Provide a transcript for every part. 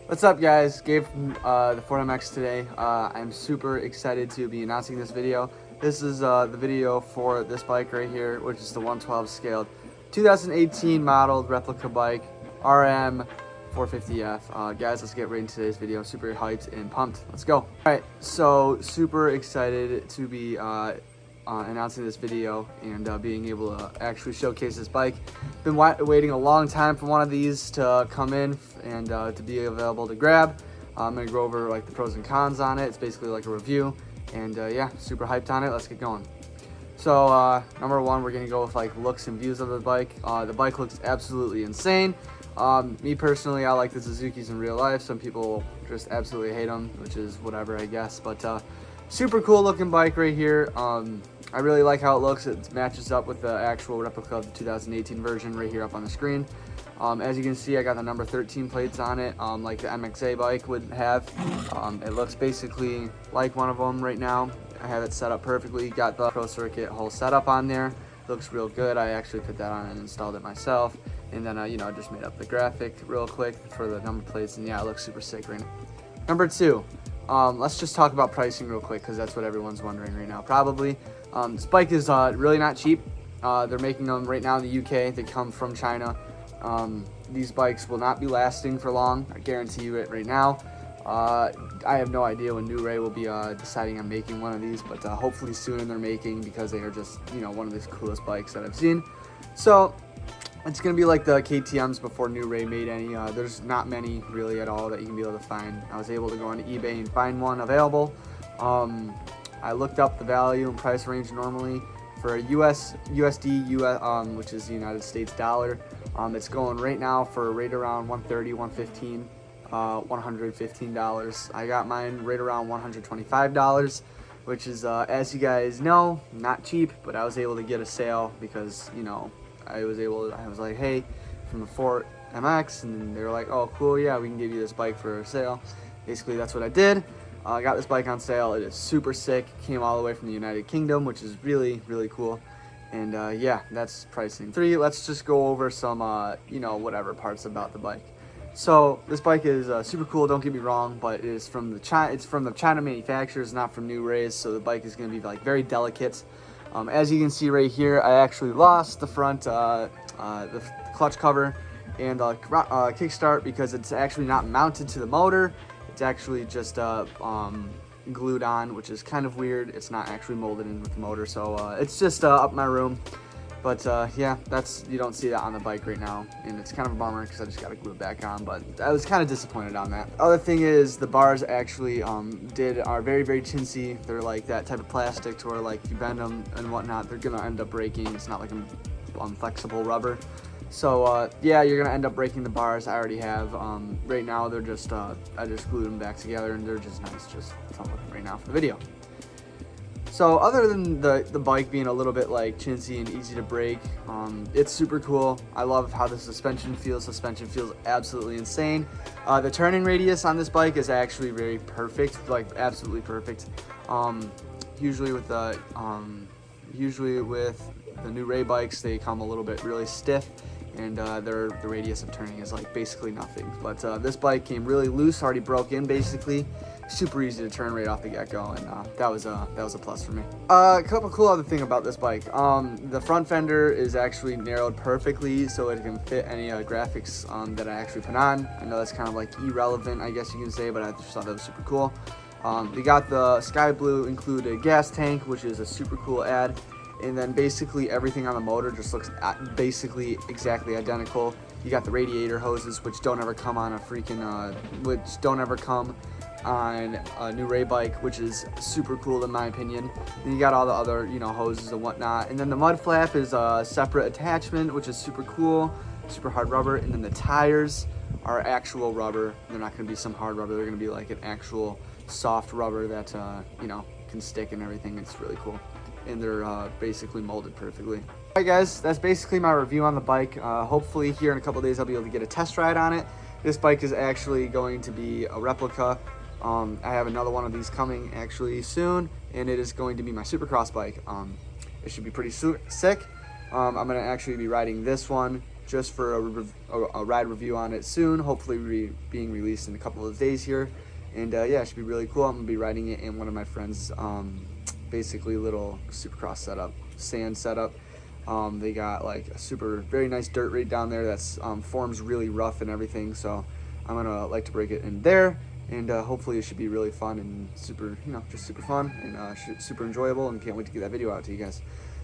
What's up, guys? Gabe from the 4MX today. I'm super excited to be announcing this video. This is the video for this bike right here, which is the 112 scaled 2018 modeled replica bike, RM 450F. Guys, let's get right into today's video. Super hyped and pumped. Let's go. All right, so super excited to be announcing this video and being able to actually showcase this bike. Been waiting a long time for one of these to come in and to be available to grab. I'm gonna go over like the pros and cons on it. It's basically like a review, and yeah, super hyped on it. Let's get going. So number one, we're gonna go with like looks and views of the bike. The bike looks absolutely insane. Me personally, I like the Suzukis in real life. Some people just absolutely hate them, which is whatever, I guess. But super cool looking bike right here. I really like how it looks. It matches up with the actual replica of the 2018 version right here up on the screen. As you can see, I got the number 13 plates on it, like the MXA bike would have. It looks basically like one of them right now. I have it set up perfectly. Got the Pro Circuit whole setup on there. Looks real good. I actually put that on and installed it myself. And then, I just made up the graphic real quick for the number plates. And yeah, it looks super sick right now. Number two, let's just talk about pricing real quick, because that's what everyone's wondering right now, probably. This bike is really not cheap. They're making them right now in the UK. They come from China. These bikes will not be lasting for long. I guarantee you it right now. I have no idea when New Ray will be deciding on making one of these, but hopefully soon they're making, because they are just, one of the coolest bikes that I've seen. So it's going to be like the KTMs before New Ray made any. There's not many really at all that you can be able to find. I was able to go onto eBay and find one available. I looked up the value and price range normally for a USD, which is the United States dollar. It's going right now for right around $130, $115, $115. I got mine right around $125, which is, as you guys know, not cheap, but I was able to get a sale because, I was like, hey, from the 4MX, and they were like, oh, cool, yeah, we can give you this bike for a sale. Basically, that's what I did. I got this bike on sale. It is super sick. Came all the way from the United Kingdom, which is really, really cool. And yeah, that's pricing. Three, let's just go over some, whatever parts about the bike. So this bike is super cool. Don't get me wrong, but it is from the China manufacturers, not from New Rays. So the bike is going to be like very delicate. As you can see right here, I actually lost the front, the clutch cover and kickstart, because it's actually not mounted to the motor. It's actually just glued on, which is kind of weird. It's not actually molded in with the motor, so it's just up my room. But yeah, you don't see that on the bike right now, and it's kind of a bummer because I just got to glue it back on, but I was kind of disappointed on that. Other thing is the bars actually are very, very chintzy. They're like that type of plastic to where like you bend them and whatnot, they're gonna end up breaking. It's not like a flexible rubber. So yeah, you're gonna end up breaking the bars. I already have. Right now they're just I just glued them back together, and they're just nice, just fun looking right now for the video. So other than the bike being a little bit like chintzy and easy to break, it's super cool. I love how the suspension feels. Suspension feels absolutely insane. The turning radius on this bike is actually very perfect, like absolutely perfect. Usually with the New Ray bikes, they come a little bit really stiff, and the radius of turning is like basically nothing. But this bike came really loose, already broke in basically. Super easy to turn right off the get-go, and that was a plus for me. A couple cool other thing about this bike, the front fender is actually narrowed perfectly so it can fit any graphics that I actually put on. I know that's kind of like irrelevant, I guess you can say, but I just thought that was super cool. We got the sky blue included gas tank, which is a super cool add. And then basically everything on the motor just looks basically exactly identical. You got the radiator hoses, which don't ever come on a New Ray bike, which is super cool in my opinion. Then you got all the other, hoses and whatnot. And then the mud flap is a separate attachment, which is super cool, super hard rubber. And then the tires are actual rubber. They're not gonna be some hard rubber. They're gonna be like an actual soft rubber that, can stick and everything. It's really cool. And they're basically molded perfectly. Alright guys, that's basically my review on the bike. Hopefully here in a couple days I'll be able to get a test ride on it. This bike is actually going to be a replica. I have another one of these coming actually soon, and it is going to be my Supercross bike. It should be pretty sick. I'm going to actually be riding this one just for a ride review on it soon, hopefully being released in a couple of days here. And yeah, it should be really cool. I'm gonna be riding it in one of my friends' basically little supercross setup, sand setup. They got like a very nice dirt rig down there that's forms really rough and everything. So I'm gonna like to break it in there, and hopefully it should be really fun and super, just super fun and super enjoyable. And can't wait to get that video out to you guys.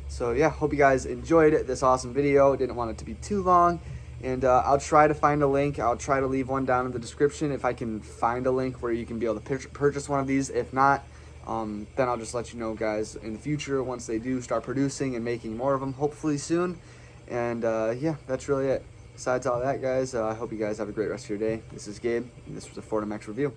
So yeah, hope you guys enjoyed this awesome video. Didn't want it to be too long. And I'll try to find a link. I'll try to leave one down in the description if I can find a link where you can be able to purchase one of these. If not, then I'll just let you know, guys, in the future once they do start producing and making more of them, hopefully soon. And yeah, that's really it. Besides all that, guys, I hope you guys have a great rest of your day. This is Gabe, and this was a 4MX review.